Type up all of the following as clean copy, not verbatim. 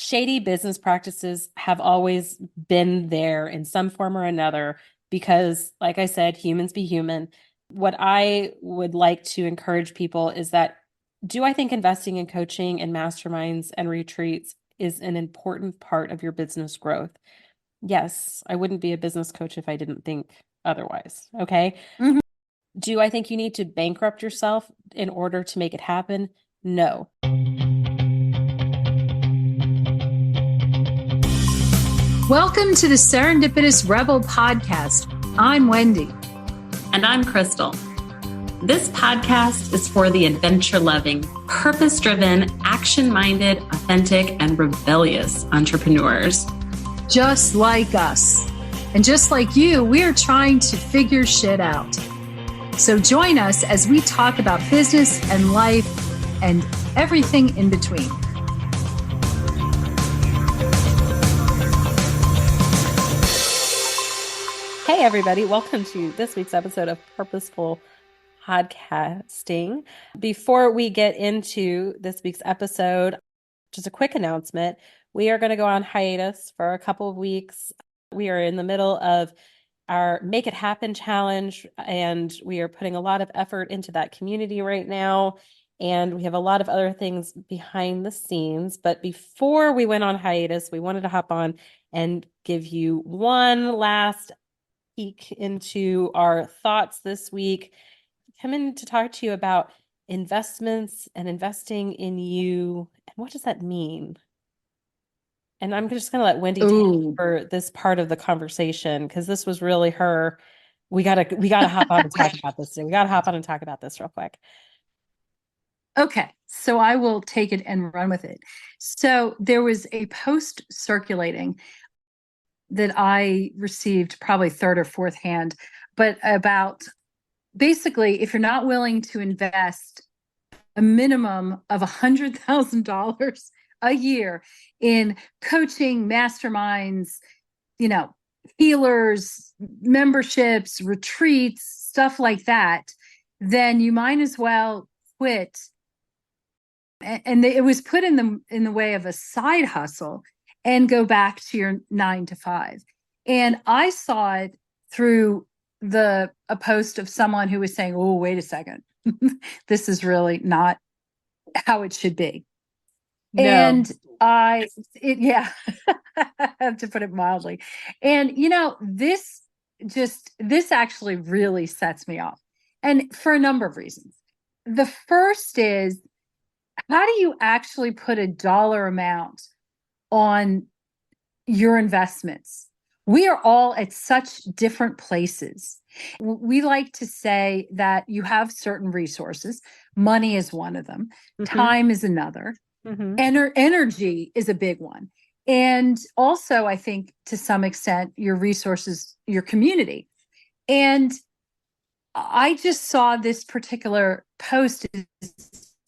shady business practices have always been there in some form or another because, like I said, humans be human. What I would like to encourage people is that, do I think investing in coaching and masterminds and retreats is an important part of your business growth? Yes, I wouldn't be a business coach if I didn't think otherwise. Okay. Mhm. Do I think you need to bankrupt yourself in order to make it happen? No. Welcome to the Serendipitous Rebel podcast. I'm Wendy. And I'm Crystal. This podcast is for the adventure-loving, purpose-driven, action-minded, authentic, and rebellious entrepreneurs. Just like us. And just like you, we are trying to figure shit out. So join us as we talk about business and life and everything in between. Hey, everybody. Welcome to this week's episode of Purposeful Podcasting. Before we get into this week's episode, just a quick announcement. We are going to go on hiatus for a couple of weeks. We are in the middle of our Make It Happen challenge, and we are putting a lot of effort into that community right now. And we have a lot of other things behind the scenes. But before we went on hiatus, we wanted to hop on and give you one last peek into our thoughts this week. Come in to talk to you about investments and investing in you. And what does that mean? And I'm just going to let Wendy take over this part of the conversation because this was really her. We gotta hop on and talk about this today. We gotta hop on and talk about this real quick. Okay, so I will take it and run with it. So there was a post circulating that I received probably third or fourth hand, but about basically, if you're not willing to invest a minimum of $100,000 a year in coaching, masterminds, healers, memberships, retreats, stuff like that, then you might as well quit. And it was put in the way of a side hustle and go back to your 9 to 5. And I saw it through a post of someone who was saying, oh, wait a second. This is really not how it should be. No. And yeah, I have to put it mildly. And, this actually really sets me off. And for a number of reasons. The first is, how do you actually put a dollar amount on your investments? We are all at such different places. We like to say that you have certain resources. Money is one of them. Mm-hmm. Time is another. Mm-hmm. Energy is a big one. And also, I think to some extent, your resources, your community. And I just saw this particular post as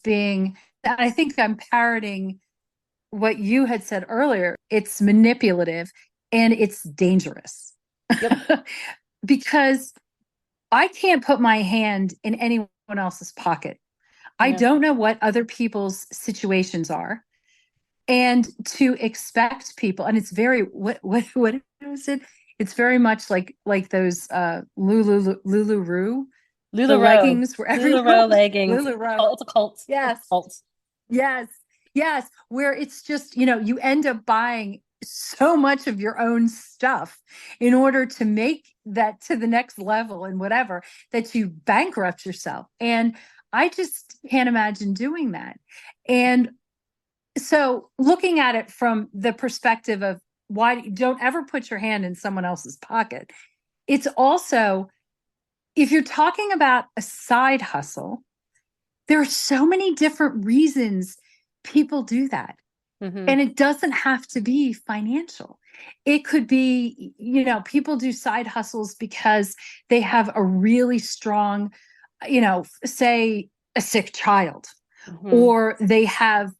being, I think I'm parroting what you had said earlier. It's manipulative and it's dangerous. Yep. Because I can't put my hand in anyone else's pocket. Yeah. I don't know what other people's situations are. And to expect people, and it's very, what is it? It's very much like those LuLaRoe leggings where everyone LuLaRoe leggings. LuLaRoe. It's a cult. Yes. It's a cult. Yes. Where it's just, you end up buying so much of your own stuff in order to make that to the next level and whatever, that you bankrupt yourself. And I just can't imagine doing that. And so looking at it from the perspective of why don't ever put your hand in someone else's pocket. It's also, if you're talking about a side hustle, there are so many different reasons people do that. Mm-hmm. And it doesn't have to be financial. It could be, people do side hustles because they have a really strong, say a sick child, mm-hmm. or they have,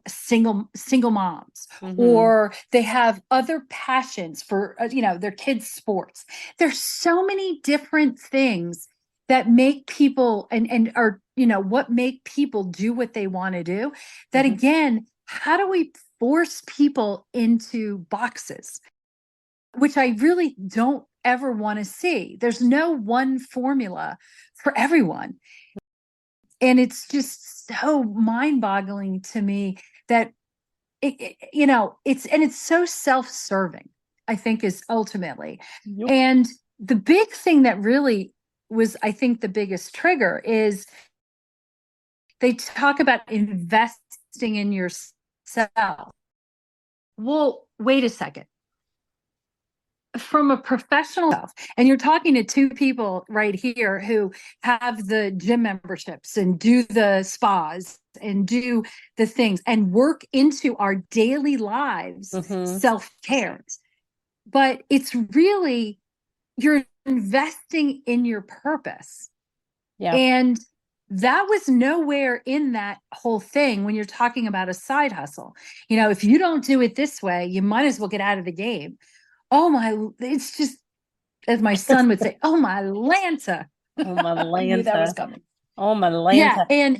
single moms, mm-hmm. or they have other passions for, their kids' sports. There's so many different things that make people and are, what make people do what they want to do. That mm-hmm. again, how do we force people into boxes, which I really don't ever want to see. There's no one formula for everyone. And it's just so mind-boggling to me that it's so self-serving, I think, is ultimately. Yep. And the big thing that really was, I think, the biggest trigger is they talk about investing in yourself. Well, wait a second. From a professional, and you're talking to two people right here who have the gym memberships and do the spas and do the things and work into our daily lives, self-care. But it's really, you're investing in your purpose. Yeah. And that was nowhere in that whole thing when you're talking about a side hustle. If you don't do it this way, you might as well get out of the game. It's just, as my son would say, oh my Lanta. Oh my Lanta. I knew that was coming. Oh my Lanta. Yeah, and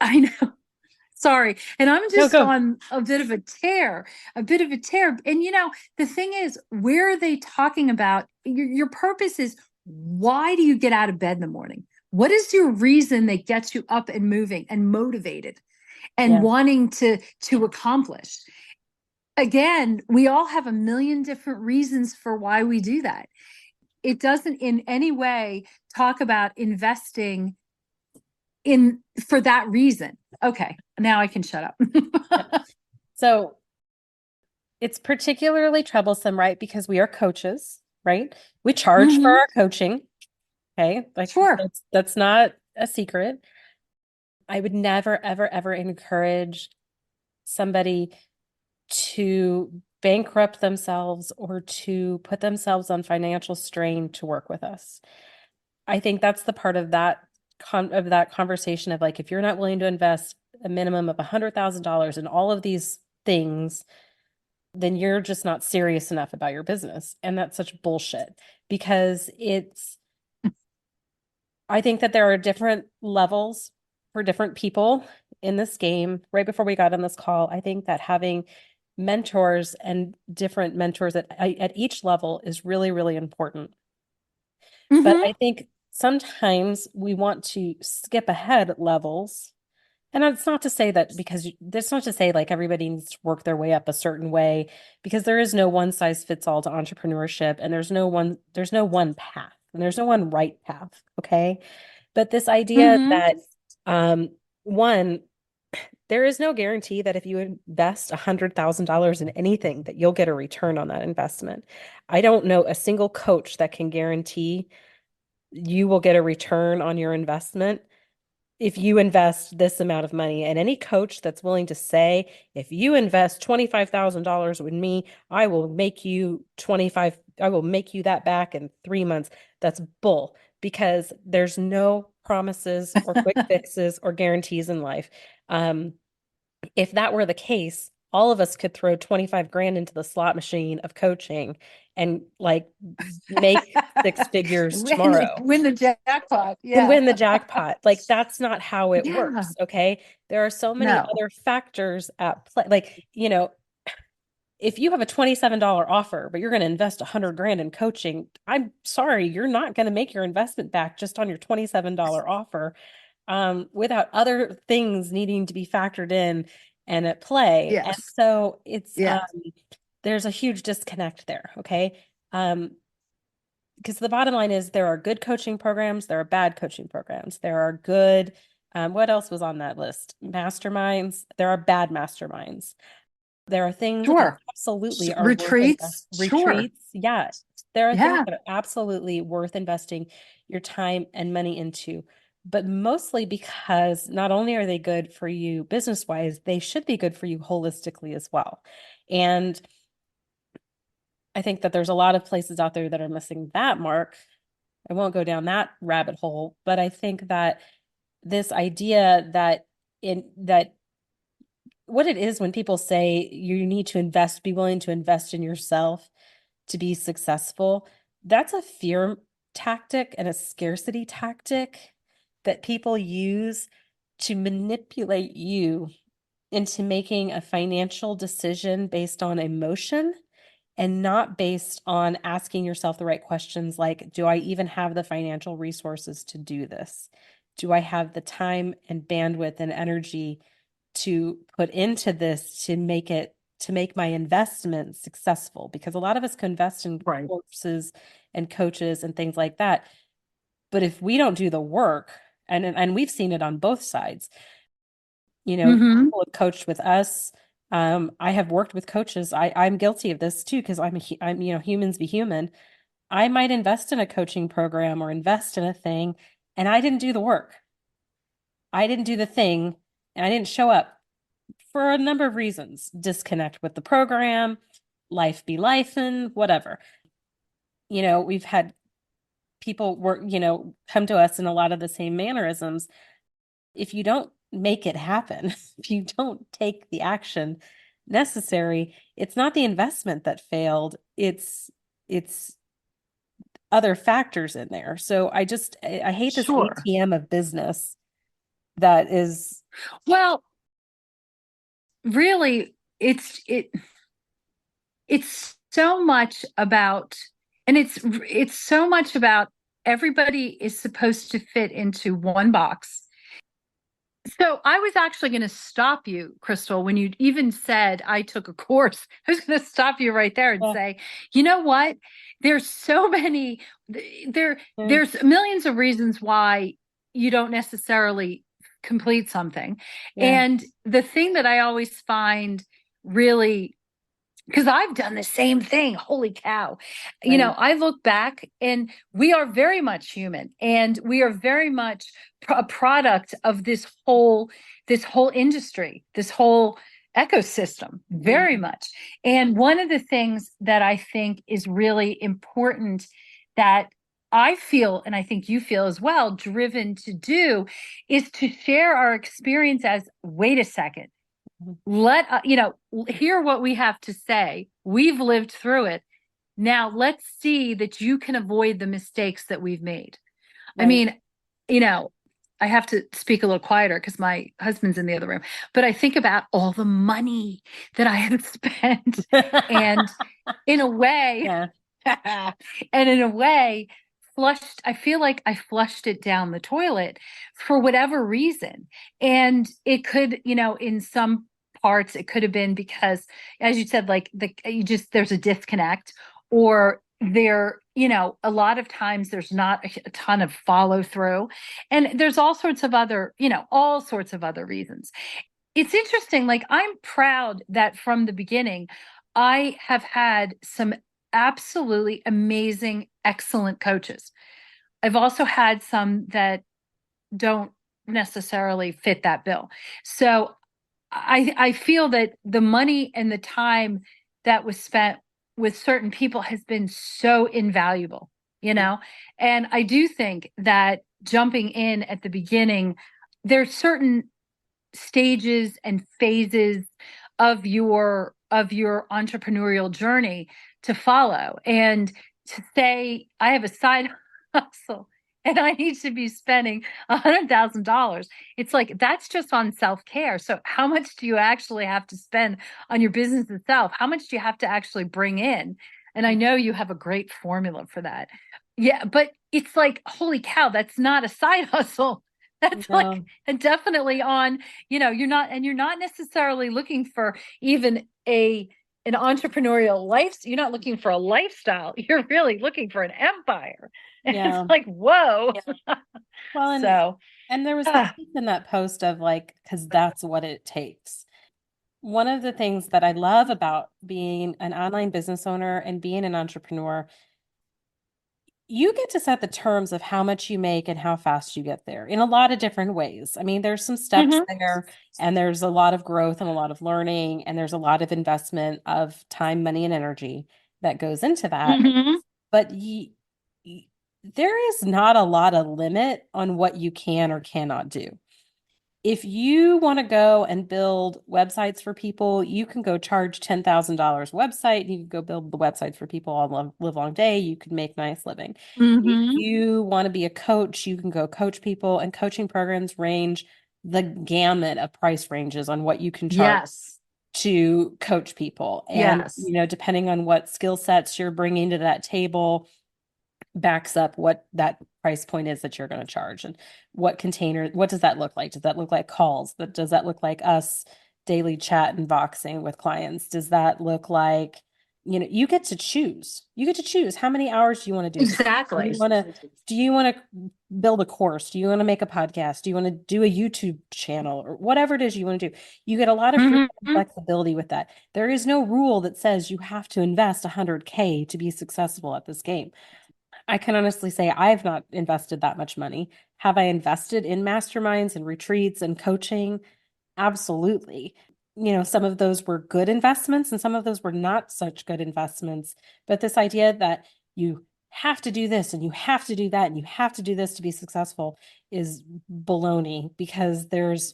I know. Sorry. And I'm just on a bit of a tear. And the thing is, where are they talking about? Your purpose is, why do you get out of bed in the morning? What is your reason that gets you up and moving and motivated and wanting to accomplish? Again, we all have a million different reasons for why we do that. It doesn't in any way talk about investing for that reason. Okay, now I can shut up. So it's particularly troublesome, right? Because we are coaches, right? We charge for our coaching. Okay. Sure. That's not a secret. I would never, ever, ever encourage somebody to bankrupt themselves or to put themselves on financial strain to work with us. I think that's the part of that conversation of, like, if you're not willing to invest a minimum of $100,000 in all of these things, then you're just not serious enough about your business. And that's such bullshit, because I think that there are different levels for different people in this game. Right before we got on this call, I think that having mentors and different mentors at each level is really, really important. But I think sometimes we want to skip ahead levels. And it's not to say that, because that's not to say like everybody needs to work their way up a certain way, because there is no one size fits all to entrepreneurship, and there's no one path, and there's no one right path. Okay. But this idea that, one, there is no guarantee that if you invest $100,000 in anything that you'll get a return on that investment. I don't know a single coach that can guarantee you will get a return on your investment if you invest this amount of money. And any coach that's willing to say, if you invest $25,000 with me, I will make you that back in 3 months. That's bull, because there's no promises or quick fixes or guarantees in life. If that were the case, all of us could throw 25 grand into the slot machine of coaching and like make six figures tomorrow. Win the jackpot. And win the jackpot. Like, that's not how it works. Okay. There are so many other factors at play. Like, if you have a $27 offer, but you're going to invest 100 grand in coaching, I'm sorry, you're not going to make your investment back just on your $27 offer, without other things needing to be factored in and at play. Yes. And so it's, there's a huge disconnect there. Okay. Because the bottom line is, there are good coaching programs, there are bad coaching programs, there are good, what else was on that list? Masterminds, there are bad masterminds. There are things that absolutely are retreats. Yeah. There are things that are absolutely worth investing your time and money into, but mostly because not only are they good for you business-wise, they should be good for you holistically as well. And I think that there's a lot of places out there that are missing that mark. I won't go down that rabbit hole, but I think that this idea that what it is when people say you need to be willing to invest in yourself to be successful, that's a fear tactic and a scarcity tactic that people use to manipulate you into making a financial decision based on emotion and not based on asking yourself the right questions like, do I even have the financial resources to do this? Do I have the time and bandwidth and energy to put into this to make my investment successful? Because a lot of us can invest in Right. courses and coaches and things like that. But if we don't do the work, and we've seen it on both sides, Mm-hmm. people have coached with us. I have worked with coaches. I'm guilty of this too, because I'm, humans be human. I might invest in a coaching program or invest in a thing, and I didn't do the work. I didn't do the thing, and I didn't show up for a number of reasons. Disconnect with the program, life be life, and whatever. We've had people come to us in a lot of the same mannerisms. If you don't make it happen, if you don't take the action necessary, it's not the investment that failed, it's other factors in there. So I hate this Sure. ATM of business that is. Well, really, it's so much about, and it's so much about everybody is supposed to fit into one box. So I was actually going to stop you, Crystal, when you even said I took a course. I was going to stop you right there and say, you know what? There's so many, there's millions of reasons why you don't necessarily complete something. Yeah. And the thing that I always find really, because I've done the same thing. Holy cow. Right. I look back and we are very much human, and we are very much a product of this whole industry, this whole ecosystem, very much. And one of the things that I think is really important that I feel, and I think you feel as well, driven to do, is to share our experience as, wait a second, let hear what we have to say. We've lived through it. Now let's see that you can avoid the mistakes that we've made. Right. I mean, I have to speak a little quieter because my husband's in the other room, but I think about all the money that I have spent and in a way, and in a way, I feel like I flushed it down the toilet for whatever reason. And it could, in some parts, it could have been because, as you said, like there's a disconnect, or a lot of times there's not a ton of follow through, and there's all sorts of other reasons. It's interesting. Like, I'm proud that from the beginning, I have had some absolutely amazing, excellent coaches. I've also had some that don't necessarily fit that bill. So I feel that the money and the time that was spent with certain people has been so invaluable, and I do think that jumping in at the beginning, there's certain stages and phases of your entrepreneurial journey to follow, and to say I have a side hustle and I need to be spending $100,000. It's like, that's just on self-care. So how much do you actually have to spend on your business itself? How much do you have to actually bring in? And I know you have a great formula for that. Yeah, but it's like, holy cow, that's not a side hustle. That's like, and definitely on, you're not necessarily looking for even an entrepreneurial life. You're not looking for a lifestyle. You're really looking for an empire. And it's like, whoa. Yeah. Well, and there was the piece in that post of like, because that's what it takes. One of the things that I love about being an online business owner and being an entrepreneur, you get to set the terms of how much you make and how fast you get there in a lot of different ways. I mean, there's some steps there, and there's a lot of growth and a lot of learning, and there's a lot of investment of time, money, and energy that goes into that. But there is not a lot of limit on what you can or cannot do. If you want to go and build websites for people, you can go charge $10,000 website. You can go build the websites for people all live long day. You can make nice living. If you want to be a coach, you can go coach people, and coaching programs range the gamut of price ranges on what you can charge Yes. to coach people. And, Yes. depending on what skill sets you're bringing to that table, backs up what that price point is that you're going to charge. And what does that look like? Does that look like calls? Does that look like us daily chat and voxing with clients? Does that look like, you get to choose. You get to choose how many hours do you want to do this? Exactly. Do you want to build a course? Do you want to make a podcast? Do you want to do a YouTube channel or whatever it is you want to do? You get a lot of freedom and flexibility with that. There is no rule that says you have to invest 100K to be successful at this game. I can honestly say I've not invested that much money. Have I invested in masterminds and retreats and coaching? Absolutely. Some of those were good investments and some of those were not such good investments. But this idea that you have to do this and you have to do that and you have to do this to be successful is baloney, because there's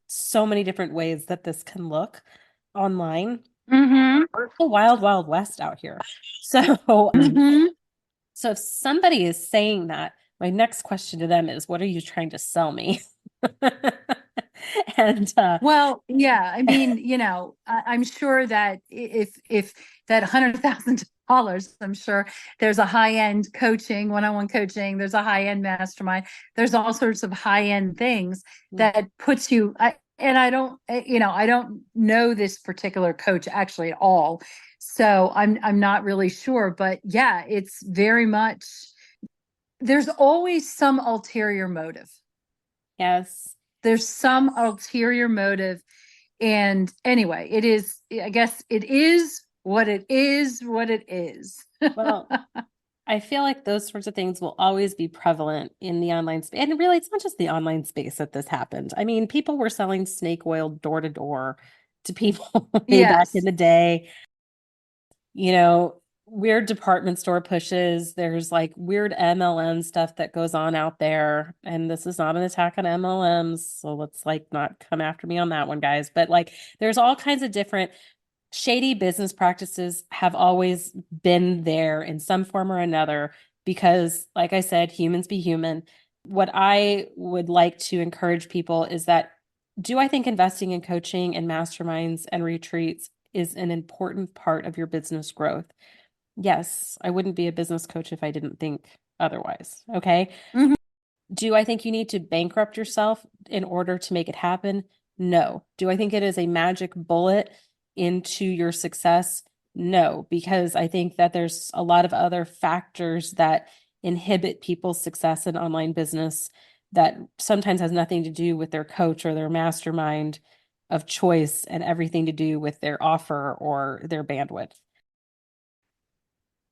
so many different ways that this can look online. It's a wild, wild west out here. So, so if somebody is saying that, my next question to them is, what are you trying to sell me? And well, yeah, I mean, I'm sure that if that $100,000, I'm sure there's a high-end coaching, one-on-one coaching, there's a high-end mastermind, there's all sorts of high-end things that puts you, and I don't know this particular coach actually at all. So I'm not really sure, but yeah, it's very much, there's always some ulterior motive. Yes. There's some ulterior motive. And anyway, I guess it is what it is. Well, I feel like those sorts of things will always be prevalent in the online space. And really, it's not just the online space that this happened. I mean, people were selling snake oil door to door to people way back in the day. Weird department store pushes. There's like weird MLM stuff that goes on out there. And this is not an attack on MLMs. So let's not come after me on that one, guys. But there's all kinds of different shady business practices have always been there in some form or another, because like I said, humans be human. What I would like to encourage people is that, do I think investing in coaching and masterminds and retreats is an important part of your business growth? Yes, I wouldn't be a business coach if I didn't think otherwise. Okay. Do I think you need to bankrupt yourself in order to make it happen? No. Do I think it is a magic bullet into your success? No, because I think that there's a lot of other factors that inhibit people's success in online business that sometimes has nothing to do with their coach or their mastermind of choice and everything to do with their offer or their bandwidth.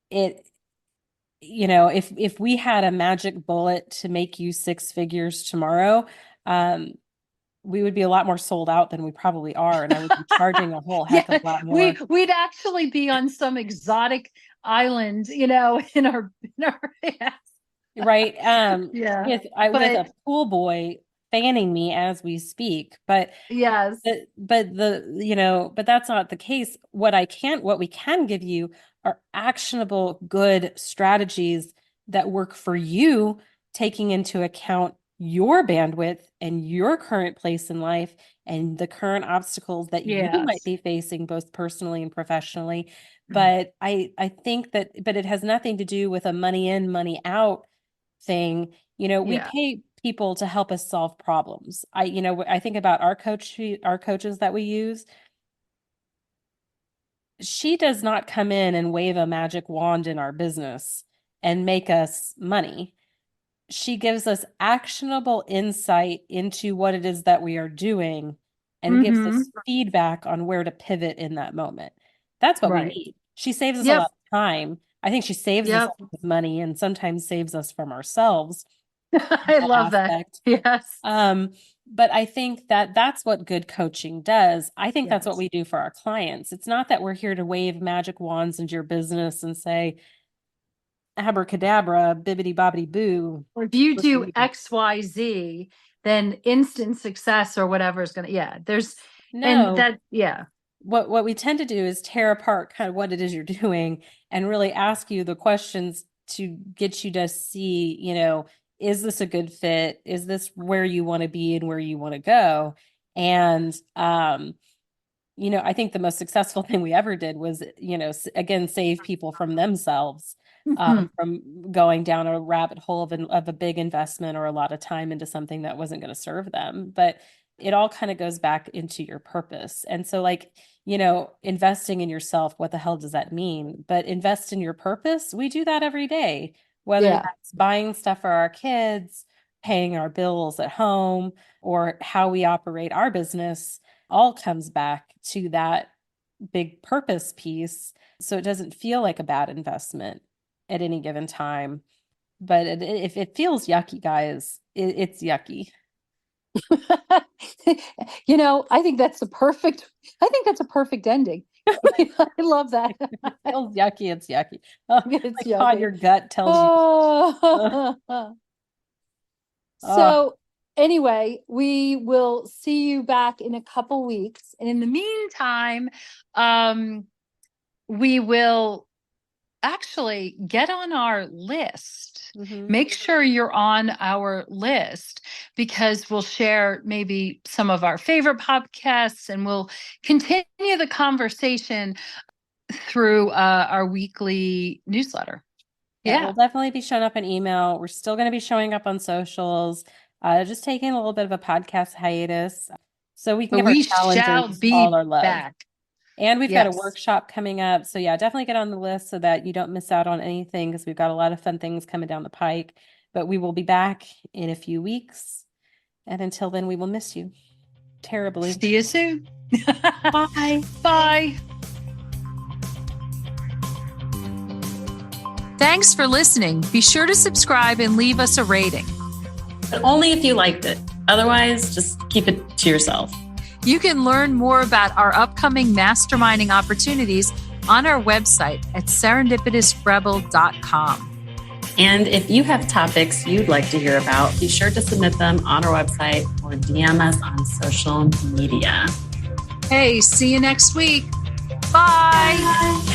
If we had a magic bullet to make you six figures tomorrow, we would be a lot more sold out than we probably are, and I would be charging a whole heck of a lot more. We'd actually be on some exotic island, in our yes. Right. With a pool boy fanning me as we speak, but yes, but that's not the case. What we can give you are actionable, good strategies that work for you, taking into account your bandwidth and your current place in life and the current obstacles that you might be facing, both personally and professionally. But I think that, but it has nothing to do with a money in, money out thing. We pay people to help us solve problems. I think about our coaches that we use. She does not come in and wave a magic wand in our business and make us money. She gives us actionable insight into what it is that we are doing and gives us feedback on where to pivot in that moment. That's what we need. She saves us a lot of time. I think she saves us money and sometimes saves us from ourselves. I love that. Yes. But I think that that's what good coaching does. I think that's what we do for our clients. It's not that we're here to wave magic wands into your business and say, abracadabra, bibbity bobbity boo. Or if you do X, Y, Z, then instant success or whatever is going to, there's What we tend to do is tear apart kind of what it is you're doing and really ask you the questions to get you to see, is this a good fit? Is this where you want to be and where you want to go? And, I think the most successful thing we ever did was, again, save people from themselves, from going down a rabbit hole of a big investment or a lot of time into something that wasn't going to serve them. But it all kind of goes back into your purpose. And so investing in yourself, what the hell does that mean? But invest in your purpose. We do that every day, whether that's buying stuff for our kids, paying our bills at home, or how we operate our business, all comes back to that big purpose piece. So it doesn't feel like a bad investment at any given time. But if it feels yucky, guys, it's yucky. I think that's a perfect ending. I love that. It feels yucky. It's yucky. It's yucky. God, your gut tells you. So anyway, we will see you back in a couple weeks. And in the meantime, we will actually get on our list. Make sure you're on our list, because we'll share maybe some of our favorite podcasts, and we'll continue the conversation through our weekly newsletter. We'll definitely be showing up in email. We're still going to be showing up on socials, just taking a little bit of a podcast hiatus so we can give our calendars all our love. Back. And we've got a workshop coming up. So definitely get on the list so that you don't miss out on anything, because we've got a lot of fun things coming down the pike. But we will be back in a few weeks. And until then, we will miss you terribly. See you soon. Bye. Bye. Thanks for listening. Be sure to subscribe and leave us a rating. But only if you liked it. Otherwise, just keep it to yourself. You can learn more about our upcoming masterminding opportunities on our website at serendipitousrebel.com. And if you have topics you'd like to hear about, be sure to submit them on our website or DM us on social media. Hey, see you next week. Bye.